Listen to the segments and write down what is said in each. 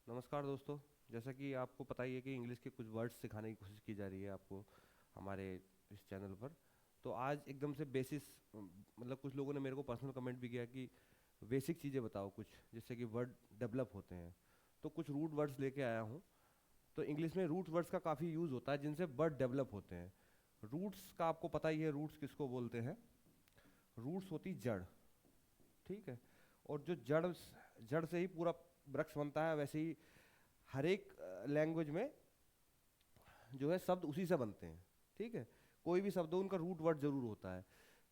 नमस्कार दोस्तों। जैसा कि आपको पता ही है कि इंग्लिश के कुछ वर्ड्स सिखाने की कोशिश की जा रही है आपको हमारे इस चैनल पर। तो आज एकदम से बेसिस मतलब कुछ लोगों ने मेरे को पर्सनल कमेंट भी किया कि बेसिक चीज़ें बताओ कुछ जिससे कि वर्ड डेवलप होते हैं। तो कुछ रूट वर्ड्स लेके आया हूँ। तो इंग्लिश में रूट वर्ड्स का काफ़ी यूज़ होता है जिनसे वर्ड डेवलप होते हैं। रूट्स का आपको पता ही है, रूट्स किसको बोलते हैं। रूट्स होती जड़, ठीक है। और जो जड़ जड़ से ही पूरा वृक्ष बनता है, वैसे ही हर एक लैंग्वेज में जो है शब्द उसी से बनते हैं, ठीक है। कोई भी शब्द हो उनका रूट वर्ड जरूर होता है,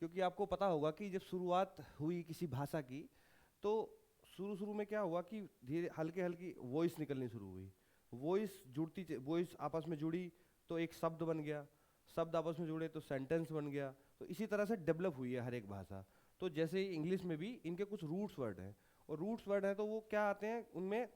क्योंकि आपको पता होगा कि जब शुरुआत हुई किसी भाषा की, तो शुरू शुरू में क्या हुआ कि धीरे हल्के हल्की वॉइस निकलनी शुरू हुई। वॉइस आपस में जुड़ी तो एक शब्द बन गया, शब्द आपस में जुड़े तो सेंटेंस बन गया। तो इसी तरह से डेवलप हुई है हर एक भाषा। तो जैसे ही इंग्लिश में भी इनके कुछ रूट्स वर्ड हैं, और रूट्स वर्ड हैं तो वो क्या आते हैं उनमें,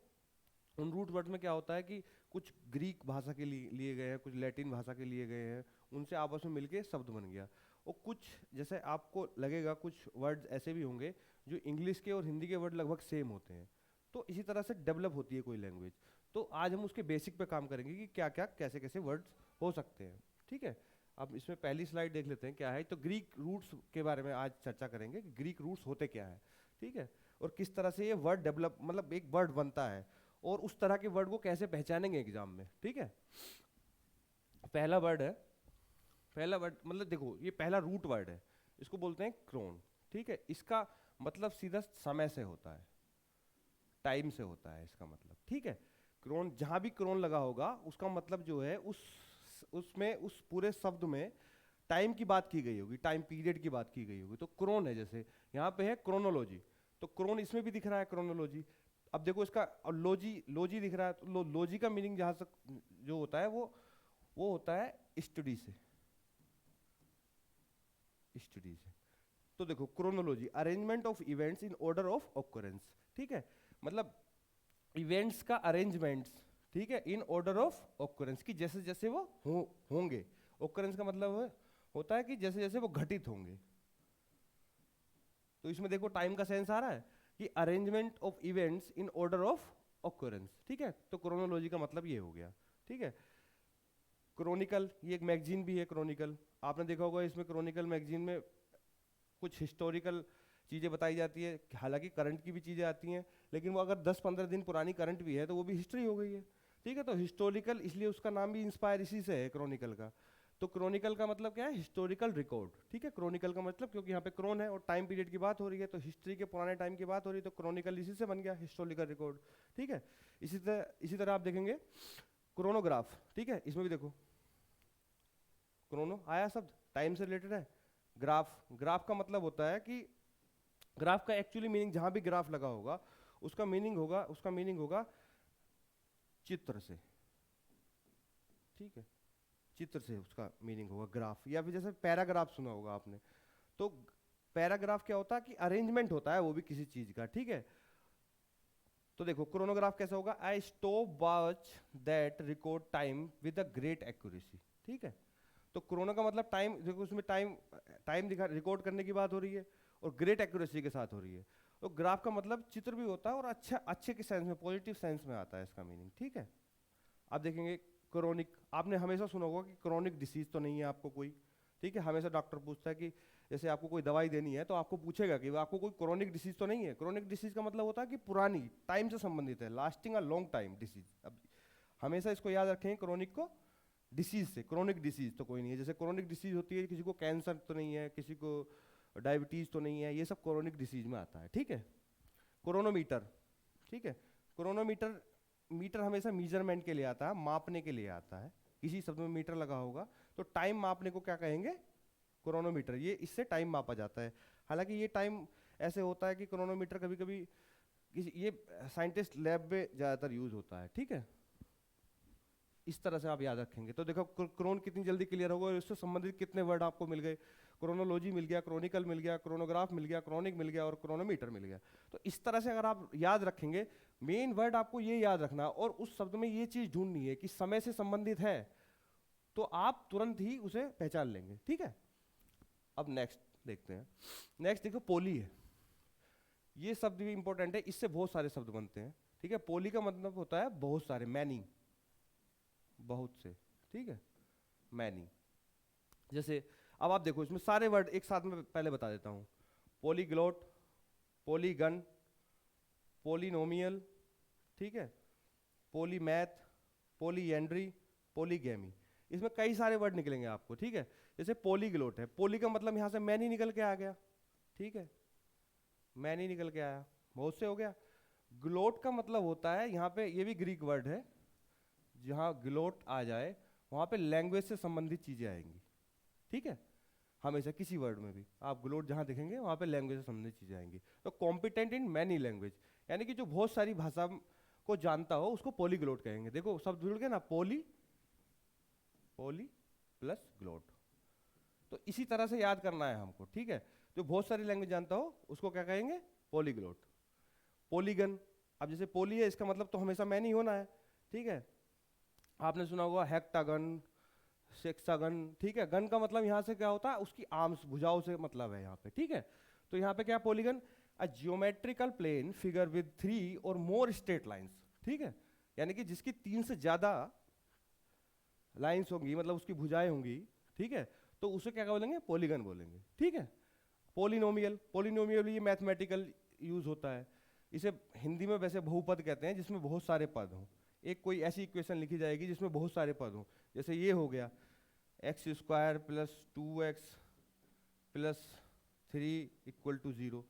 उन रूट वर्ड में क्या होता है कि कुछ ग्रीक भाषा के लिए लिए गए हैं, कुछ लैटिन भाषा के लिए गए हैं, उनसे आपस में मिलके शब्द बन गया। और कुछ जैसे आपको लगेगा कुछ वर्ड्स ऐसे भी होंगे जो इंग्लिश के और हिंदी के वर्ड लगभग सेम होते हैं। तो इसी तरह से डेवलप होती है कोई लैंग्वेज। तो आज हम उसके बेसिक पे काम करेंगे कि क्या क्या कैसे कैसे वर्ड्स हो सकते हैं, ठीक है। अब इसमें पहली स्लाइड देख लेते हैं क्या है। तो ग्रीक रूट्स के बारे में आज चर्चा करेंगे कि ग्रीक रूट्स होते क्या है, ठीक है। और किस तरह से ये वर्ड डेवलप मतलब एक वर्ड बनता है, और उस तरह के वर्ड को कैसे पहचानेंगे एग्जाम में, ठीक है। पहला वर्ड है, पहला वर्ड मतलब देखो ये पहला रूट वर्ड है, इसको बोलते हैं क्रोन, ठीक है। इसका मतलब सीधा समय से होता है, टाइम से होता है इसका मतलब, ठीक है। क्रोन, जहां भी क्रोन लगा होगा उसका मतलब जो है उसमें उस पूरे शब्द में टाइम की बात की गई होगी, टाइम पीरियड की बात की गई होगी। तो क्रोन है, जैसे यहाँ पे है क्रोनोलॉजी, तो क्रोन इसमें भी दिख रहा है क्रोनोलॉजी। अब देखो इसका, और लोजी लोजी दिख रहा है, तो लोजी का मीनिंग जहां तक जो होता है वो होता है स्टडी से, स्टडी से। तो देखो chronology, arrangement of events in order of occurrence, ठीक है। मतलब इवेंट्स का अरेंजमेंट्स, ठीक है, इन ऑर्डर ऑफ ऑकरेंस, की जैसे जैसे वो होंगे। ऑकरेंस का मतलब होता है कि जैसे जैसे वो घटित होंगे। तो इसमें देखो टाइम का सेंस आ रहा है कि arrangement of events in order of occurrence, ठीक है। तो क्रोनोलॉजी का मतलब ये हो गया, ठीक है। क्रोनिकल, ये एक मैगजीन भी है क्रोनिकल, आपने देखा होगा। इसमें क्रोनिकल मैगजीन में कुछ हिस्टोरिकल चीज़ें बताई जाती है, हालांकि करंट की भी चीज़ें आती हैं, लेकिन वो अगर 10-15 दिन पुरानी करंट भी है तो वो भी हिस्ट्री हो गई है, ठीक है। तो हिस्टोरिकल, इसलिए उसका नाम भी इंस्पायर इसी से है, क्रोनिकल का। तो क्रोनिकल का मतलब क्या है, हिस्टोरिकल रिकॉर्ड, ठीक है। क्रोनिकल का मतलब, क्योंकि यहाँ पे क्रोन है और टाइम पीरियड की बात हो रही है, तो हिस्ट्री के पुराने टाइम की बात हो रही है, तो क्रोनिकल इसी से बन गया, हिस्टोरिकल रिकॉर्ड, ठीक है। इसी तरह आप देखेंगे क्रोनोग्राफ, ठीक है। इसमें भी देखो क्रोनो आया शब्द, टाइम से रिलेटेड है। ग्राफ, ग्राफ का मतलब होता है कि ग्राफ का एक्चुअली मीनिंग, जहां भी ग्राफ लगा होगा उसका मीनिंग होगा चित्र से, ठीक है। चित्र से उसका मीनिंग होगा ग्राफ, या फिर जैसे पैराग्राफ सुना होगा आपने। तो पैराग्राफ क्या होता है कि अरेंजमेंट होता है वो भी किसी चीज का, ठीक है। तो देखो क्रोनोग्राफ कैसा होगा, I stop watch that record time with a great accuracy, ठीक है। तो क्रोनो का मतलब टाइम, देखो उसमें टाइम टाइम दिखा रिकॉर्ड करने की बात हो रही है, और ग्रेट एक्यूरेसी के साथ हो रही है। तो ग्राफ का मतलब चित्र भी होता है, और अच्छा अच्छे के सेंस में, पॉजिटिव सेंस में आता है इसका मीनिंग, ठीक है। आप देखेंगे क्रोनिक, आपने हमेशा सुना होगा कि क्रोनिक डिसीज तो नहीं है आपको कोई, ठीक है। हमेशा डॉक्टर पूछता है कि जैसे आपको कोई दवाई देनी है तो आपको पूछेगा कि आपको कोई क्रोनिक डिसीज तो नहीं है। क्रोनिक डिसीज का मतलब होता है कि पुरानी टाइम से संबंधित है, lasting a long time disease. अब हमेशा इसको याद रखें क्रोनिक को डिसीज से, क्रोनिक डिसीज तो कोई नहीं है। जैसे क्रोनिक डिसीज होती है, किसी को कैंसर तो नहीं है, किसी को डायबिटीज तो नहीं है, ये सब क्रोनिक डिसीज में आता है, ठीक है। क्रोनोमीटर, ठीक है। क्रोनोमीटर, मीटर हमेशा मीजरमेंट के लिए आता है, मापने के लिए आता है। किसी शब्द में मीटर लगा होगा तो टाइम मापने को क्या कहेंगे, क्रोनोमीटर। ये इससे टाइम मापा जाता है। हालांकि ये टाइम ऐसे होता है कि क्रोनोमीटर कभी कभी ये साइंटिस्ट लैब में ज़्यादातर यूज होता है, ठीक है। इस तरह से आप याद रखेंगे। तो देखो क्रोन कितनी जल्दी क्लियर होगा, और इससे संबंधित कितने वर्ड आपको मिल गए। क्रोनोलॉजी मिल गया, क्रोनिकल मिल गया, क्रोनोग्राफ मिल गया, क्रोनिक मिल गया, और क्रोनोमीटर मिल गया। तो इस तरह से अगर आप याद रखेंगे, मेन वर्ड आपको ये याद रखना, और उस शब्द में ये चीज ढूंढनी है कि समय से संबंधित है, तो आप तुरंत ही उसे पहचान लेंगे, ठीक है। अब नेक्स्ट देखते हैं। नेक्स्ट देखो पोली है, ये शब्द भी इंपॉर्टेंट है, इससे बहुत सारे शब्द बनते हैं, ठीक है। पोली का मतलब होता है बहुत सारे, मैनी, बहुत से, ठीक है, मैनी। जैसे अब आप देखो इसमें सारे वर्ड एक साथ में पहले बता देता हूँ। पोलीग्लोट, पोलीगन, पोलिनोमियल, ठीक है, पोलीमैथ, पोलीएंड्री, पोलीगैमी। इसमें कई सारे वर्ड निकलेंगे आपको, ठीक है। जैसे पोलीग्लोट है, पोली का मतलब यहाँ से मैनी निकल के आ गया, ठीक है, मैनी निकल के आया, बहुत से हो गया। ग्लोट का मतलब होता है, यहाँ पे ये भी ग्रीक वर्ड है, जहाँ ग्लोट आ जाए वहाँ पे लैंग्वेज से संबंधित चीजें आएंगी, ठीक है। हमेशा किसी वर्ड में भी आप ग्लोट जहाँ देखेंगे वहाँ पे लैंग्वेज से संबंधित चीजें आएंगी। तो कॉम्पिटेंट इन मैनी लैंग्वेज, यानी कि जो बहुत सारी भाषा को जानता हो उसको पोलीग्लोट कहेंगे। देखो शब्द जुड़ गए ना, पोली, पोली प्लस ग्लोट। तो इसी तरह से याद करना है हमको, ठीक है। जो बहुत सारी लैंग्वेज जानता हो उसको क्या कहेंगे, पोलीग्लोट। पोलीगन, अब जैसे पोली है इसका मतलब तो हमेशा मैनी होना है, ठीक है। आपने सुना होगा हेक्टागन, सेक्सागन, ठीक है। गन का मतलब यहाँ से क्या होता है, उसकी आर्म्स, भुजाओं से मतलब है यहाँ पे, ठीक है। तो यहाँ पे क्या polygon, a geometrical plane figure with 3 और मोर स्ट्रेट लाइंस, ठीक है। यानी कि जिसकी 3 से ज्यादा लाइंस होंगी, मतलब उसकी भुजाएं होंगी, ठीक है, तो उसे क्या बोलेंगे, पॉलीगन बोलेंगे, ठीक है। पोलिनोमियल, पोलिनोमियल ये मैथमेटिकल यूज होता है। इसे हिंदी में वैसे बहुपद कहते हैं, जिसमें बहुत सारे पद हों। एक कोई ऐसी इक्वेशन लिखी जाएगी जिसमें बहुत सारे पद हों, जैसे ये हो गया X square plus 2x plus 3 equal to 0,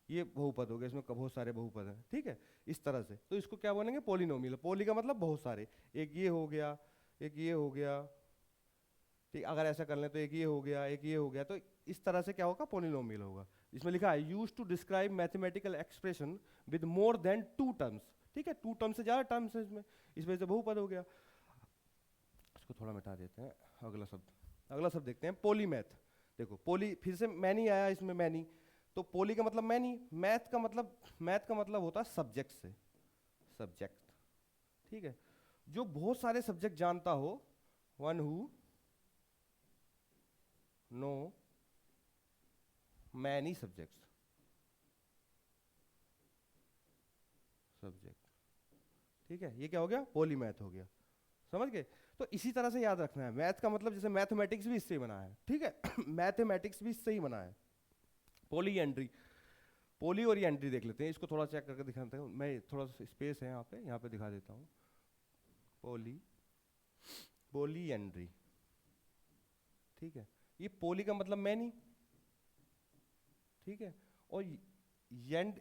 ये बहुपद हो गया, इसमें बहुत सारे बहुपद हैं, ठीक है, इस तरह से। तो इसको क्या बोलेंगे, पोलिनोमियल। पोली का मतलब बहुत सारे, एक ये हो गया, एक ये हो गया, ठीक। अगर ऐसा कर लें तो एक ये हो गया, एक ये हो गया, तो इस तरह से क्या होगा, पोलिनोमियल होगा। इसमें लिखा है use to describe mathematical expression with more than 2 terms, ठीक है, 2 टर्म्स से ज्यादा टर्म्स है इसमें, इस वजह से बहुपद हो गया। इसको थोड़ा मिटा देते हैं। अगला शब्द देखते हैं, पोलीमैथ। देखो पोली, फिर से मैनी आया इसमें, मैनी। तो पोली का मतलब मैनी, मैथ का मतलब होता है सब्जेक्ट से, सब्जेक्ट, ठीक है। जो बहुत सारे सब्जेक्ट जानता हो, one who know many subjects, ठीक है, ये क्या हो गया, पोलीमैथ हो गया, समझ गए। तो इसी तरह से याद रखना है, मैथ का मतलब जैसे मैथमेटिक्स भी इससे ही बना है, ठीक है। मैथमेटिक्स भी इससे ही बना है। पोली एंट्री, पोली और एंट्री देख लेते हैं, इसको थोड़ा चेक करके दिखाते हैं। मैं थोड़ा सा स्पेस है यहाँ पे दिखा देता हूँ। पोली, पोली एंट्री, ठीक है। ये पोली का मतलब मैनी, ठीक है, और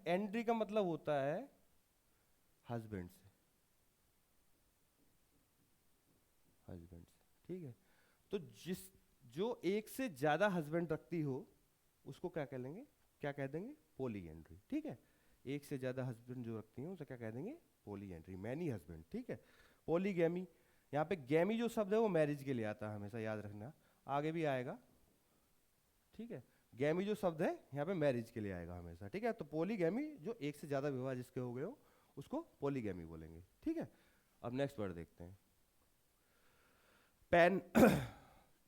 एंट्री का मतलब होता है हस्बैंड से, हस्बैंड से, ठीक है। तो जो एक से ज्यादा हस्बैंड रखती हो उसको क्या कह लेंगे, क्या कह देंगे, पोली एंट्री, ठीक है। एक से ज्यादा हस्बैंड जो रखती हैं उसे क्या कह देंगे, पोली एंट्री, मैनी हस्बैंड, ठीक है। पोलीगैमी, यहाँ पे गैमी जो शब्द है वो मैरिज के लिए आता है, हमेशा याद रखना, आगे भी आएगा, ठीक है। गैमी जो शब्द है यहाँ पे मैरिज के लिए आएगा हमेशा, ठीक है। तो पोलीगैमी, जो एक से ज्यादा विवाह जिसके हो गए हो उसको पोलीगैमी बोलेंगे, ठीक है। अब नेक्स्ट वर्ड देखते हैं, पैन।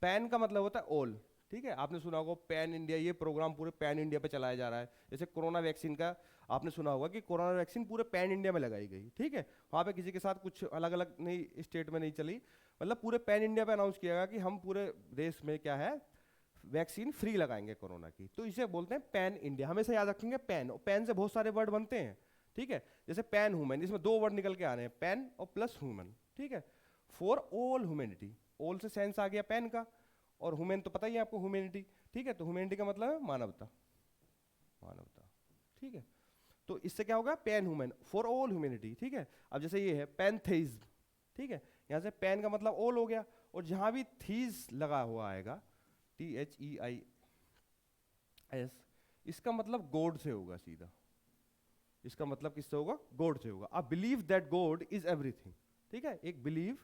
पैन का मतलब होता है ऑल, ठीक है। आपने सुना होगा पैन इंडिया, ये प्रोग्राम पूरे पैन इंडिया पे चलाया जा रहा है। जैसे कोरोना वैक्सीन का आपने सुना होगा कि कोरोना वैक्सीन पूरे पैन इंडिया में लगाई गई, ठीक है। वहाँ पे किसी के साथ कुछ अलग अलग नहीं, स्टेट में नहीं चली, मतलब पूरे पैन इंडिया पे अनाउंस किया गया कि हम पूरे देश में क्या है, वैक्सीन फ्री लगाएंगे कोरोना की। तो इसे बोलते हैं पैन इंडिया, हमेशा याद रखेंगे पैन, और पैन से बहुत सारे वर्ड बनते हैं, ठीक है। जैसे पैन ह्यूमन, इसमें 2 वर्ड निकल के आ रहे हैं, पैन और प्लस ह्यूमन, ठीक है। फॉर ऑल ह्यूमैनिटी, ऑल से सेंस आ गया पैन का, और ह्यूमन तो पता ही है आपको, ह्यूमैनिटी, ठीक है। तो ह्यूमैनिटी का मतलब है मानवता, मानवता, ठीक है। तो इससे क्या होगा, pan human, for all humanity, ठीक है। अब जैसे ये है पैनथेइज्म, ठीक है, यहाँ से पैन का मतलब ऑल हो गया, और जहां भी थीज लगा हुआ आएगा, THEIS, इसका मतलब गॉड से होगा सीधा, इसका मतलब किससे होगा, गॉड से होगा। अब believe that God is everything, ठीक है। एक बिलीव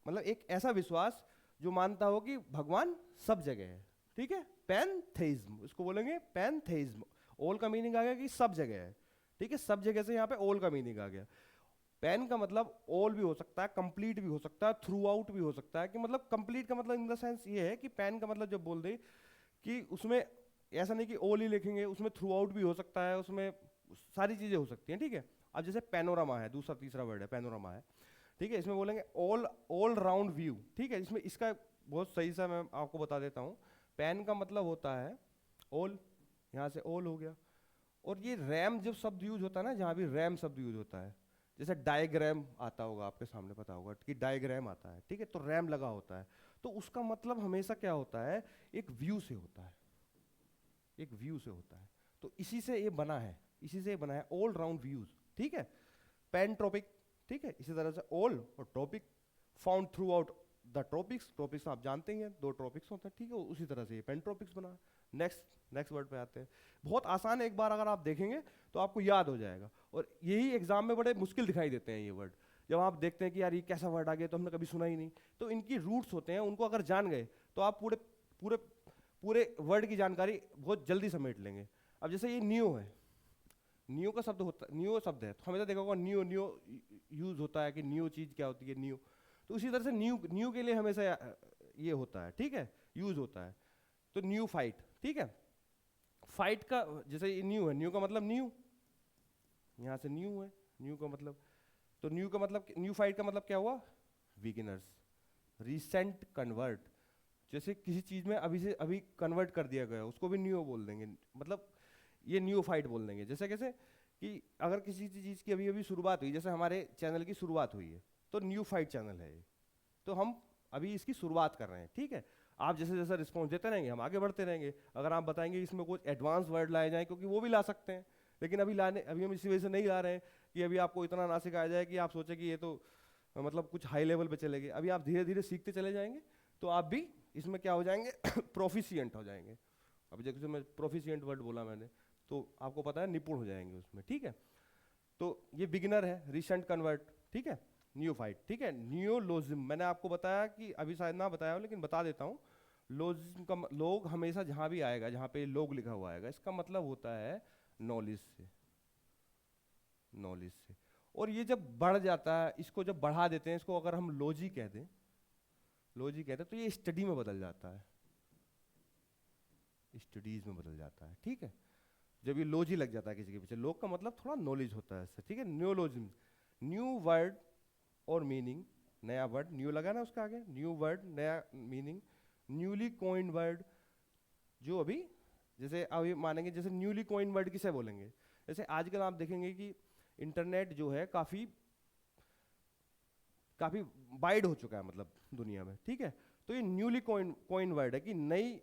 मतलब एक ऐसा विश्वास जो मानता हो कि भगवान सब जगह है, ठीक है। पैनथेइज्म, इसको बोलेंगे पैनथेइज्म। ऑल का मीनिंग आ गया कि सब जगह है, ठीक है, सब जगह से यहाँ पे ऑल का मीनिंग आ गया। पैन का मतलब ऑल भी हो सकता है, कंप्लीट भी हो सकता है, थ्रू आउट भी हो सकता है, कि मतलब कंप्लीट का मतलब इन द सेंस ये है कि पैन का मतलब जब बोल दे कि उसमें ऐसा नहीं कि ऑल ही लिखेंगे, उसमें थ्रू आउट भी हो सकता है, उसमें सारी चीजें हो सकती हैं, ठीक है। अब जैसे पैनोरामा है, दूसरा तीसरा वर्ड है पैनोरामा है, ठीक है, इसमें बोलेंगे ऑल राउंड व्यू, ठीक है। इसमें इसका बहुत सही सा मैं आपको बता देता हूँ। पैन का मतलब होता है ऑल, यहाँ से ऑल हो गया। और ये रैम जब शब्द यूज होता है ना, जहाँ भी रैम शब्द यूज होता है, जैसे डायग्राम आता होगा आपके सामने, पता होगा कि डायग्राम आता है, ठीक है, तो रैम लगा होता है, तो उसका मतलब हमेशा क्या होता है, एक व्यू से होता है, एक व्यू से होता है। तो इसी से ये बना है, इसी से ये बना है ऑल राउंड व्यूज, ठीक है। पैन ट्रॉपिक, ठीक है, इसी तरह से ऑल और topic, found through out the tropics, tropics आप जानते ही हैं, 2 ट्रॉपिक्स होते हैं, ठीक है, उसी तरह से ये पैन ट्रॉपिक्स बना। नेक्स्ट वर्ड पे आते हैं। बहुत आसान है, एक बार अगर आप देखेंगे तो आपको याद हो जाएगा, और यही एग्जाम में बड़े मुश्किल दिखाई देते हैं ये वर्ड। जब आप देखते हैं कि यार ये कैसा वर्ड आ गया, तो हमने कभी सुना ही नहीं, तो इनकी रूट्स होते हैं, उनको अगर जान गए तो आप पूरे पूरे पूरे वर्ड की जानकारी बहुत जल्दी समेट लेंगे। अब जैसे ये न्यू है, न्यू का शब्द होता, न्यू शब्द है, तो हमेशा देखा होगा न्यू न्यू यूज होता है कि न्यू चीज क्या होती है, न्यू। तो उसी तरह से न्यू के लिए हमेशा ये होता है, ठीक है, यूज होता है। तो न्यू फाइट, ठीक है, फाइट का जैसे ये न्यू है, न्यू का मतलब न्यू, यहाँ से न्यू है, न्यू का मतलब, तो न्यू का मतलब, न्यू फाइट का मतलब क्या हुआ, बिगिनर्स। रिसेंट कन्वर्ट, जैसे किसी चीज में अभी से अभी कन्वर्ट कर दिया गया, उसको भी न्यू बोल देंगे, मतलब ये न्यू फाइट बोल देंगे। जैसे कैसे कि अगर किसी चीज की अभी अभी शुरुआत हुई, जैसे हमारे चैनल की शुरुआत हुई है, तो न्यू फाइट चैनल है ये, तो हम अभी इसकी शुरुआत कर रहे हैं, ठीक है। आप जैसे जैसे रिस्पॉन्स देते रहेंगे, हम आगे बढ़ते रहेंगे। अगर आप बताएंगे इसमें कुछ एडवांस वर्ड लाए जाएं, क्योंकि वो भी ला सकते हैं, लेकिन अभी हम इसी वजह से नहीं ला रहे हैं कि अभी आपको इतना ना सिखाया जाए कि आप सोचे कि ये तो मतलब कुछ हाई लेवल पे चले गए। अभी आप धीरे धीरे सीखते चले जाएंगे, तो आप भी इसमें क्या हो जाएंगे, प्रोफिशिएंट हो जाएंगे। अभी जैसे मैं प्रोफिशिएंट वर्ड बोला मैंने, तो आपको पता है निपुण हो जाएंगे उसमें, ठीक है। तो ये बिगिनर है, रिसेंट कन्वर्ट, ठीक है, न्यू फाइट, ठीक है। नियोलोजिज्म मैंने आपको बताया कि अभी शायद ना बताया हो, लेकिन बता देता हूँ। लोजिज्म का लोग हमेशा जहाँ भी आएगा, जहाँ पे लोग लिखा हुआ आएगा, इसका मतलब होता है नॉलेज से, नॉलेज से। और ये जब बढ़ जाता है, इसको जब बढ़ा देते हैं, इसको अगर हम लॉजी कह दें, लॉजी कहते हैं, तो ये स्टडी में बदल जाता है, स्टडीज में बदल जाता है, ठीक है। जब ये लॉजी लग जाता है किसी के पीछे, लोग का मतलब थोड़ा नॉलेज होता है इससे, ठीक है। न्यूलोजिज्म, न्यू वर्ड और मीनिंग, नया वर्ड, न्यू लगा ना उसका आगे, न्यू वर्ड नया मीनिंग, न्यूली कॉइन्ड वर्ड, जो अभी जैसे अभी मानेंगे, जैसे न्यूली कॉइन्ड वर्ड किसे बोलेंगे, जैसे आजकल आप देखेंगे कि इंटरनेट जो है काफी काफी वाइड हो चुका है, मतलब दुनिया में, ठीक है। तो ये न्यूली कॉइन्ड वर्ड है कि नई,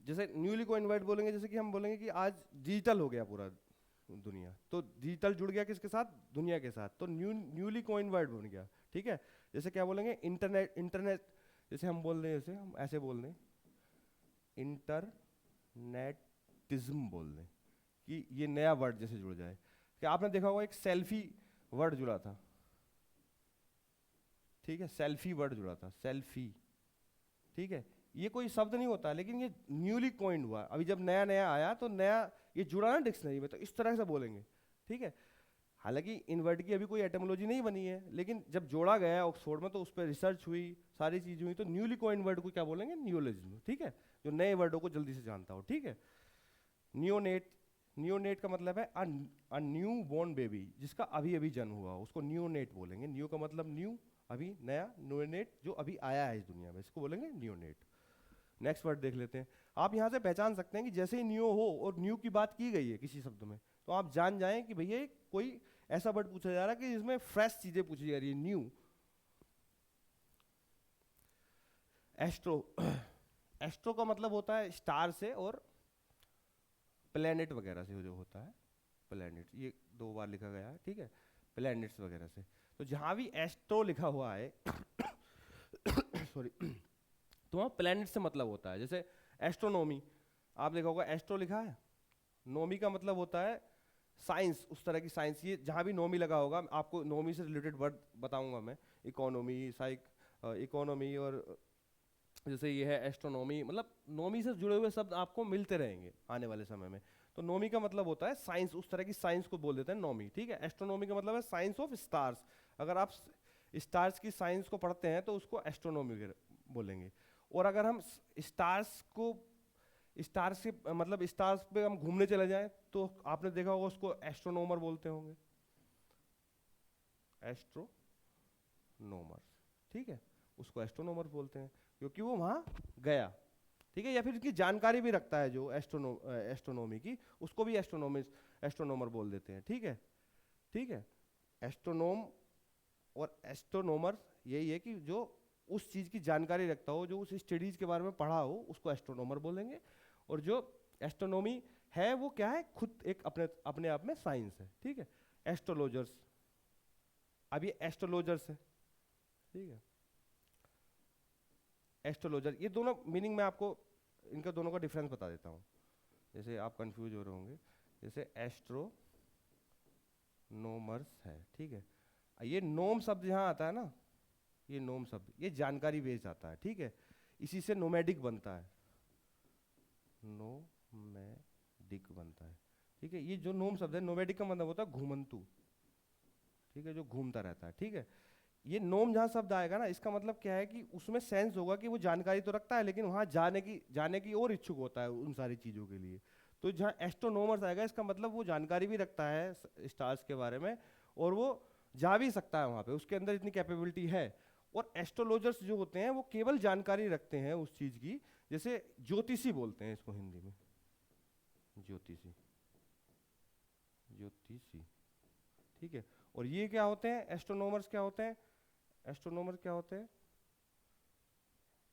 जैसे न्यूली कॉइन्ड वर्ड बोलेंगे, जैसे कि हम बोलेंगे कि आज डिजिटल हो गया पूरा दुनिया, तो डिजिटल जुड़ गया किसके साथ, दुनिया के साथ, तो न्यूली कॉइन्ड वर्ड बन गया, ठीक है। जैसे क्या बोलेंगे, इंटरनेट, इंटरनेट जैसे हम बोल रहे हैं, जैसे हम ऐसे बोल रहे हैं, इंटरनेटिज्म बोल रहे हैं, कि ये नया वर्ड जैसे जुड़ जाए। क्या आपने देखा होगा एक सेल्फी वर्ड जुड़ा था, ठीक है, सेल्फी वर्ड जुड़ा था, सेल्फी, ठीक है। ये कोई शब्द नहीं होता, लेकिन ये न्यूली कॉइन्ड हुआ, अभी जब नया नया आया तो नया ये जुड़ा ना डिक्शनरी में, तो इस तरह से बोलेंगे, ठीक है। हालांकि इन वर्ड की अभी कोई एटमोलॉजी नहीं बनी है, लेकिन जब जोड़ा गया ऑक्सफोर्ड में, तो उस पर रिसर्च हुई, सारी चीजें हुई, तो न्यूली कॉइन्ड वर्ड को क्या बोलेंगे, न्यूलोजिज्म, ठीक है, जो नए वर्डों को जल्दी से जानता हो, ठीक है। नियोनेट, नियोनेट का मतलब है अ न्यू बोर्न बेबी, जिसका अभी अभी जन्म हुआ, उसको नियोनेट बोलेंगे। न्यू का मतलब न्यू, अभी नया, नियोनेट जो अभी आया है इस दुनिया में, इसको बोलेंगे नियोनेट। नेक्स्ट वर्ड देख लेते हैं। आप यहाँ से पहचान सकते हैं कि जैसे ही न्यू हो और न्यू की बात की गई है किसी शब्द में, तो आप जान जाएं कि भैया कोई ऐसा वर्ड पूछा जा रहा है कि जिसमें फ्रेश चीजें पूछी जा रही है, न्यू। एस्ट्रो, एस्ट्रो का मतलब होता है स्टार से, और प्लेनेट वगैरह से जो होता है, प्लेनेट, ये 2 बार लिखा गया है, ठीक है, प्लेनेट्स वगैरह से। तो जहां भी एस्ट्रो लिखा हुआ है सॉरी, तो वहाँ प्लेनेट से मतलब होता है। जैसे एस्ट्रोनॉमी, आप देखा होगा एस्ट्रो लिखा है, नोमी का मतलब होता है साइंस, उस तरह की साइंस। ये जहाँ भी नोमी लगा होगा, आपको नोमी से रिलेटेड वर्ड बताऊंगा मैं, इकोनॉमी, इकोनॉमी, और जैसे ये है एस्ट्रोनॉमी, मतलब नोमी से जुड़े हुए शब्द आपको मिलते रहेंगे आने वाले समय में। तो नोमी का मतलब होता है साइंस, उस तरह की साइंस को बोल देते हैं नोमी, ठीक है। एस्ट्रोनॉमी का मतलब है साइंस ऑफ स्टार्स, अगर आप स्टार्स की साइंस को पढ़ते हैं तो उसको एस्ट्रोनॉमी बोलेंगे। और अगर हम स्टार्स को स्टार से मतलब स्टार्स पे हम घूमने चले जाएं तो आपने देखा होगा उसको एस्ट्रोनोमर बोलते होंगे, एस्ट्रोनोमर, ठीक है, उसको एस्ट्रोनोमर बोलते हैं क्योंकि वो वहां गया, ठीक है, या फिर उसकी जानकारी भी रखता है जो एस्ट्रोनॉमी की, उसको भी एस्ट्रोनोमर बोल देते हैं, ठीक है, ठीक है। एस्ट्रोनोम और एस्ट्रोनोमर यही है कि जो उस चीज की जानकारी रखता हो, जो उस स्टडीज के बारे में पढ़ा हो, उसको एस्ट्रोनोमर बोलेंगे। और जो एस्ट्रोनॉमी है वो क्या है, खुद एक अपने अपने आप में साइंस है, ठीक है। एस्ट्रोलॉजर्स, अब ये एस्ट्रोलॉजर्स है, ठीक है, एस्ट्रोलॉजर, ये दोनों मीनिंग में आपको इनका दोनों का डिफरेंस बता देता हूँ, जैसे आप कंफ्यूज हो रहे होंगे। जैसे एस्ट्रोनोमर्स है, ठीक है, ये नोम शब्द यहाँ आता है ना, ये नोम शब्द ये जानकारी बेस्ड आता है, ठीक है, इसी से नोमैडिक बनता है, नोमैडिक बनता है, ठीक है। ये जो नोम शब्द है, नोमैडिक का मतलब होता है घूमंतु, ठीक है, जो घूमता रहता है, ठीक है। ये नोम जहाँ शब्द आएगा ना, इसका मतलब क्या है कि उसमें सेंस होगा कि वो जानकारी तो रखता है लेकिन वहां जाने की और इच्छुक होता है उन सारी चीजों के लिए। तो जहाँ एस्ट्रोनोमर्स आएगा, इसका मतलब वो जानकारी भी रखता है स्टार्स के बारे में, और वो जा भी सकता है वहां पे, उसके अंदर इतनी कैपेबिलिटी है। और एस्ट्रोलॉजर्स जो होते हैं वो केवल जानकारी रखते हैं उस चीज की, जैसे ज्योतिषी बोलते हैं इसको हिंदी में, ज्योतिषी, ज्योतिषी, ठीक है। और ये क्या होते हैं, एस्ट्रोनोमर्स क्या होते हैं, एस्ट्रोनोमर क्या होते हैं,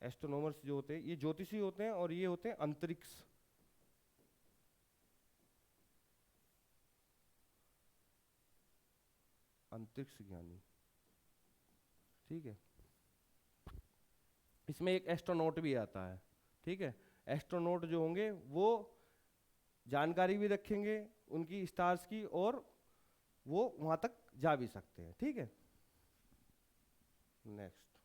एस्ट्रोनोमर्स जो होते हैं ये ज्योतिषी होते हैं, और ये होते हैं अंतरिक्ष, अंतरिक्ष ज्ञानी, ठीक है। इसमें एक एस्ट्रोनॉट भी आता है, ठीक है। एस्ट्रोनॉट जो होंगे वो जानकारी भी रखेंगे उनकी स्टार्स की, और वो वहां तक जा भी सकते हैं, ठीक है। नेक्स्ट,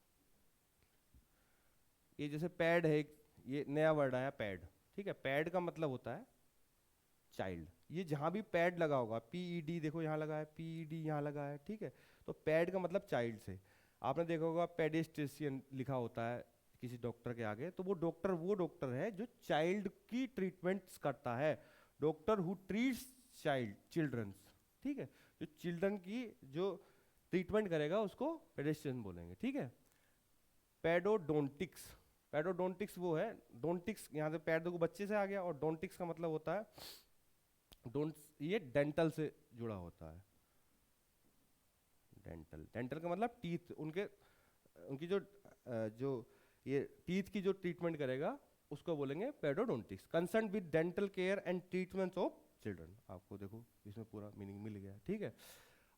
ये जैसे पैड है, ये नया वर्ड आया पैड, ठीक है। पैड का मतलब होता है चाइल्ड, ये जहां भी पैड लगा होगा, पीईडी देखो यहाँ लगा है, पीईडी यहाँ लगा है, ठीक है। तो पैड का मतलब चाइल्ड से, आपने देखा होगा पेडिस्ट्रिशियन लिखा होता है किसी डॉक्टर के आगे, तो वो डॉक्टर है जो चाइल्ड की ट्रीटमेंट्स करता है, डॉक्टर हु ट्रीट्स चिल्ड्रंस, ठीक है। जो चिल्ड्रन की जो ट्रीटमेंट करेगा उसको पेडिस्ट्रिशियन बोलेंगे, ठीक है। पेडोडोंटिक्स, पेडोडोंटिक्स वो है, डोंटिक्स यहाँ से पैड देखो बच्चे से आ गया, और डोंटिक्स का मतलब होता है डोंट, ये डेंटल से जुड़ा होता है, डेंटल, डेंटल का मतलब टीथ, उनके उनकी जो ये टीथ की जो ट्रीटमेंट करेगा उसको बोलेंगे pedodontics, concern with dental care and treatments of children. आपको देखो इसमें पूरा मीनिंग मिल गया, ठीक है।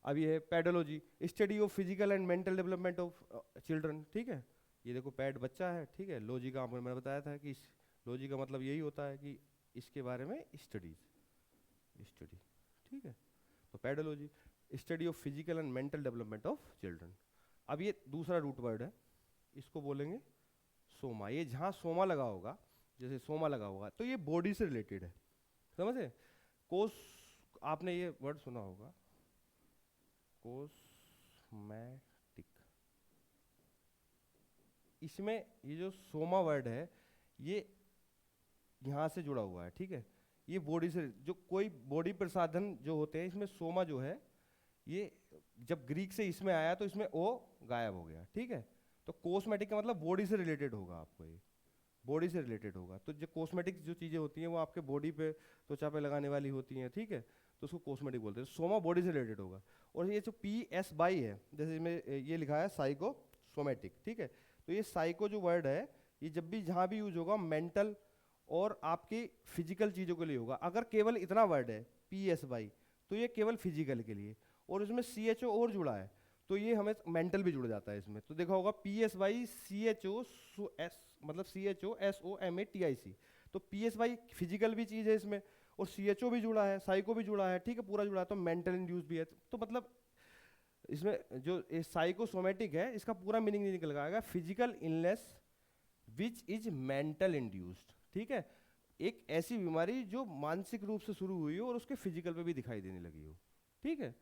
अब ये है pedology, study of physical and mental development of children, ठीक है। ये देखो पैड बच्चा है, ठीक है। लॉजी का आपको मैंने बताया था कि लॉजी का मतलब यही होता है कि इसके बारे में स्टडी, ठीक है। तो pedology, study of physical and mental development of children. अब ये दूसरा रूट वर्ड है, इसको बोलेंगे सोमा। ये जहाँ सोमा लगा होगा, जैसे सोमा लगा होगा तो ये बॉडी से रिलेटेड है, समझे। कोस, आपने ये वर्ड सुना होगा, कोस्मेटिक, इसमें ये जो सोमा वर्ड है ये यहाँ से जुड़ा हुआ है, ठीक है। ये बॉडी से, जो कोई बॉडी प्रसाधन जो होते हैं, इसमें सोमा जो है ये जब ग्रीक से इसमें आया तो इसमें ओ गायब हो गया, ठीक है। तो कॉस्मेटिक का मतलब बॉडी से रिलेटेड होगा, आपको ये बॉडी से रिलेटेड होगा। तो जो कॉस्मेटिक जो चीजें होती हैं वो आपके बॉडी पे, त्वचा पे लगाने वाली होती हैं, ठीक है। तो उसको कॉस्मेटिक बोलते हैं, सोमा बॉडी से रिलेटेड होगा। और ये जो पी एस बाई है, जैसे इसमें ये लिखा है साइको सोमेटिक, ठीक है। तो ये साइको जो वर्ड है, ये जब भी जहाँ भी यूज होगा मेंटल और आपकी फिजिकल चीजों के लिए होगा। अगर केवल इतना वर्ड है पी एस बाई, तो ये केवल फिजिकल के लिए, और इसमें सी एच ओ और जुड़ा है तो ये हमें मेंटल भी जुड़ जाता है इसमें। तो देखा होगा P S by C H O S, मतलब C H O S O M A T I C. तो पी एस बाई फिजिकल भी चीज है इसमें, और सी एच ओ भी जुड़ा है, साइको भी जुड़ा है, ठीक है, पूरा जुड़ा है, तो मेंटल इंड्यूस भी है। तो मतलब इसमें जो साइकोसोमेटिक है इसका पूरा मीनिंग नहीं निकल आएगा, physical illness which is mental induced, ठीक है। एक ऐसी बीमारी जो मानसिक रूप से शुरू हुई हो और उसके फिजिकल पे भी दिखाई देने लगी हो, ठीक है।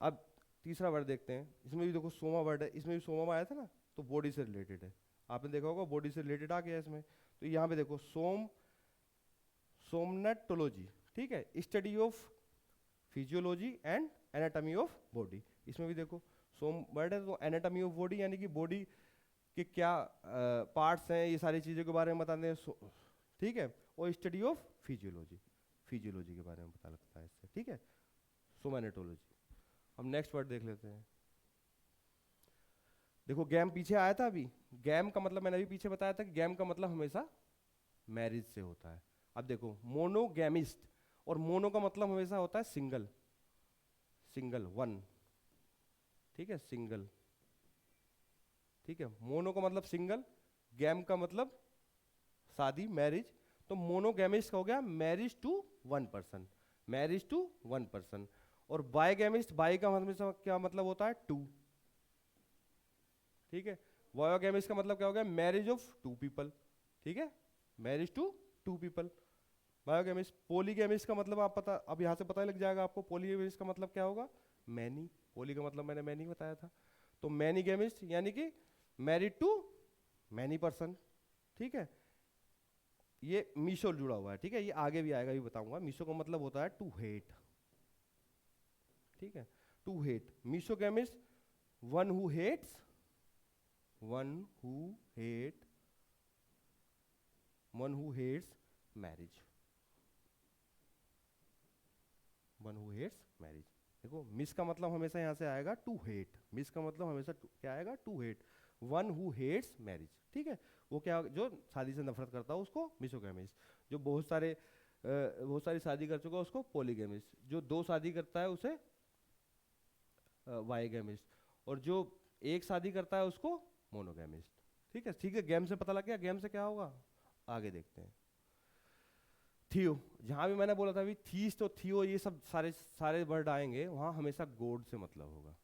अब तीसरा वर्ड देखते हैं, इसमें भी देखो सोमा वर्ड है, इसमें भी सोमा आया था ना, तो बॉडी से रिलेटेड है। आपने देखा होगा बॉडी से रिलेटेड आ गया इसमें। तो यहाँ पे देखो सोम सोमनेटोलॉजी, ठीक है, study of physiology and anatomy of body. इसमें भी देखो सोम वर्ड है तो एनाटॉमी ऑफ बॉडी यानी कि बॉडी के क्या पार्ट्स हैं, ये सारी चीज़ों के बारे में बताते हैं, ठीक है। और स्टडी ऑफ फिजियोलॉजी, फिजियोलॉजी के बारे में पता लगता है इससे, ठीक है, सोमैनेटोलॉजी। अब नेक्स्ट वर्ड देख लेते हैं। देखो गैम पीछे आया था अभी, गैम का मतलब मैंने अभी पीछे बताया था कि गैम का मतलब हमेशा मैरिज से होता है। अब देखो मोनोगैमिस्ट, और मोनो का मतलब हमेशा होता है सिंगल, सिंगल वन, ठीक है, सिंगल, ठीक है। मोनो का मतलब सिंगल, गैम का मतलब शादी, मैरिज। तो मोनोगैमिस्ट का हो गया marriage to one person, marriage to one person. और बायगैमिस्ट, बाई का मतलब क्या मतलब होता है, टू, ठीक है। बायोगैमिस्ट का मतलब क्या हो गया, मैरिज ऑफ टू पीपल, ठीक है, मैरिज टू टू पीपल, बायोगैमिस्ट। पॉलीगैमिस्ट का मतलब आप पता, अब यहाँ से पता लग जाएगा आपको, पॉलीगैमिस्ट का मतलब क्या होगा, मैनी, पॉली का मतलब मैंने मैनी बताया था। तो मैनी गैमिस्ट यानी कि मैरिड टू मैनी पर्सन, ठीक है। ये मीशो जुड़ा हुआ है, ठीक है, ये आगे भी आएगा, भी बताऊंगा। मीशो का मतलब होता है टू हेट, ठीक है, to hate. Misogamist one who hates, one who hate, one who hates marriage, one who hates marriage. देखो मिस का मतलब हमेशा यहाँ से आएगा टू हेट, मिस का मतलब हमेशा क्या आएगा, to hate, one who hates marriage, ठीक है। वो क्या, जो शादी से नफरत करता है उसको मिसोगैमिस्ट, जो बहुत सारी शादी कर चुका है उसको पॉलीगैमिस्ट, जो दो शादी करता है उसे वाइगैमिस्ट, और जो एक शादी करता है उसको मोनोगैमिस्ट, ठीक है। ठीक है, गैम से पता लग गया, गैम से क्या होगा, आगे देखते हैं। थियो, जहां भी मैंने बोला था अभी थीस तो थियो, ये सब सारे सारे वर्ड आएंगे, वहां हमेशा गॉड से मतलब होगा।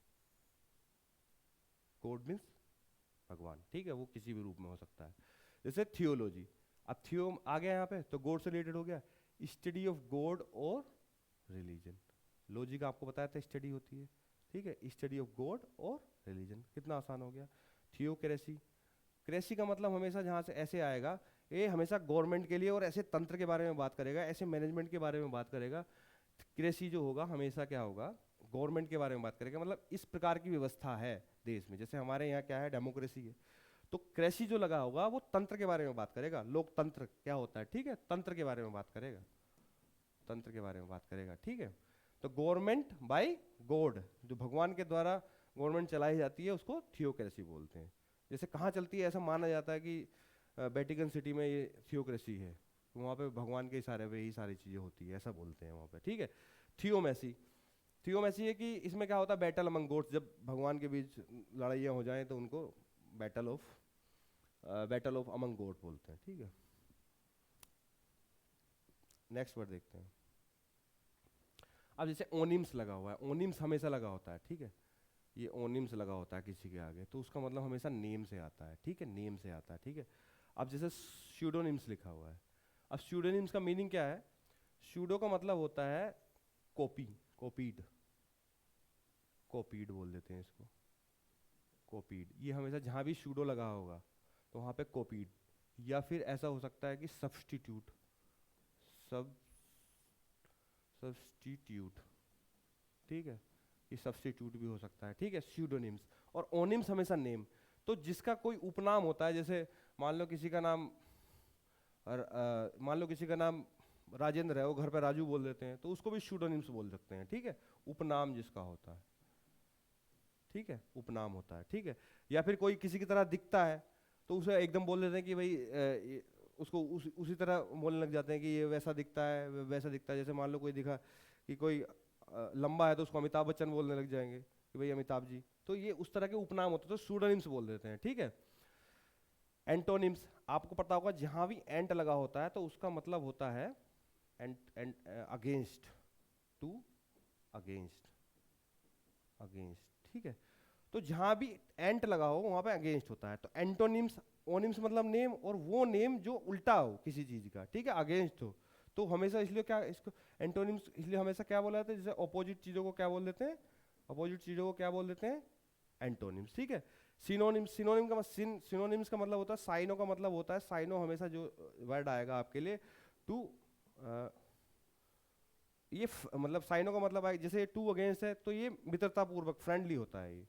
गॉड मीन्स भगवान, ठीक है, वो किसी भी रूप में हो सकता है। जैसे थियोलॉजी, अब थियो आ गया यहाँ पे तो गॉड से रिलेटेड हो गया, स्टडी ऑफ गॉड और रिलीजन। लॉजी का आपको बताया था स्टडी होती है, ठीक है, स्टडी ऑफ गॉड और रिलीजन, कितना आसान हो गया। थियोक्रेसी, क्रेसी का मतलब हमेशा जहाँ से ऐसे आएगा, ये हमेशा गवर्नमेंट के लिए और ऐसे तंत्र के बारे में बात करेगा, ऐसे मैनेजमेंट के बारे में बात करेगा। क्रेसी जो होगा हमेशा क्या होगा, गवर्नमेंट के बारे में बात करेगा, मतलब इस प्रकार की व्यवस्था है देश में, जैसे हमारे यहाँ क्या है, डेमोक्रेसी है। तो क्रेसी जो लगा होगा वो तंत्र के बारे में बात करेगा, लोकतंत्र क्या होता है, ठीक है, तंत्र के बारे में बात करेगा, तंत्र के बारे में बात करेगा, ठीक है। तो गवर्नमेंट बाय गॉड, जो भगवान के द्वारा गवर्नमेंट चलाई जाती है उसको थियोक्रेसी बोलते हैं। जैसे कहाँ चलती है, ऐसा माना जाता है कि वेटिकन सिटी में ये थियोक्रेसी है, वहाँ पे भगवान के इशारे पे ही सारी चीज़ें होती है, ऐसा बोलते हैं वहाँ पे, ठीक है। थियोमेसी, थियोमेसी है कि इसमें क्या होता है, बैटल अमंग गॉड्स, जब भगवान के बीच लड़ाइयाँ हो जाएं तो उनको बैटल ऑफ अमंग गॉड बोलते हैं, ठीक है। नेक्स्ट वर्ड देखते हैं। अब जैसे ओनिम्स लगा हुआ है, ओनिम्स हमेशा लगा होता है, ठीक है, ये ओनिम्स लगा होता है किसी के आगे तो उसका मतलब हमेशा नेम से आता है, ठीक है, नेम से आता है, ठीक है। अब जैसे स्यूडोनिम्स लिखा हुआ है, अब स्यूडोनिम्स का मीनिंग क्या है, स्यूडो का मतलब होता है कॉपी, कॉपीड, कॉपीड बोल देते हैं इसको, कॉपीड। ये हमेशा जहाँ भी स्यूडो लगा होगा तो वहाँ पे कॉपीड, या फिर ऐसा हो सकता है कि सब्स्टिट्यूट, सब सब्स्टिट्यूट, ठीक है, ये सब्स्टिट्यूट भी हो सकता है, ठीक है, स्यूडोनिम्स। और ओनिम्स हमेशा नेम, तो जिसका कोई उपनाम होता है, जैसे मान लो किसी का नाम राजेंद्र है, वो घर पे राजू बोल देते हैं तो उसको भी स्यूडोनिम्स बोल सकते हैं, ठीक है, उपनाम जिसका होता है, ठीक है, उपनाम होता है, ठीक है। या फिर कोई किसी की तरह दिखता है तो उसे एकदम बोल देते हैं कि भाई उसको उसी तरह बोलने लग जाते हैं कि ये वैसा दिखता है, वैसा दिखता है। जैसे मान लो कोई दिखा कि कोई लंबा है तो उसको अमिताभ बच्चन बोलने लग जाएंगे कि भाई अमिताभ जी, तो ये उस तरह के उपनाम होते हैं, तो सूडोनिम्स बोल देते हैं, ठीक है। एंटोनिम्स, आपको पता होगा जहां भी एंट लगा होता है तो उसका मतलब होता है अगेंस्ट, टू अगेंस्ट, अगेंस्ट, ठीक है। तो जहां भी एंट लगा हो वहां पे अगेंस्ट होता है। तो एंटोनिम्स, ओनिम्स मतलब नेम, और वो नेम जो उल्टा हो किसी चीज का, ठीक है, अगेंस्ट हो, तो हमेशा इसलिए क्या इसको एंटोनिम्स इसलिए हमेशा क्या बोला जाता है, जैसे अपोजिट चीजों को क्या बोल देते हैं, अपोजिट चीजों को क्या बोल देते हैं, एंटोनिम्स, ठीक है। सिनोनिम्स, सिनोनिम्स का मतलब होता है, साइनो का मतलब होता है, साइनो हमेशा जो वर्ड आएगा आपके लिए टू ये मतलब साइनो का मतलब है, जैसे टू अगेंस्ट है तो ये मित्रतापूर्वक फ्रेंडली होता है, ये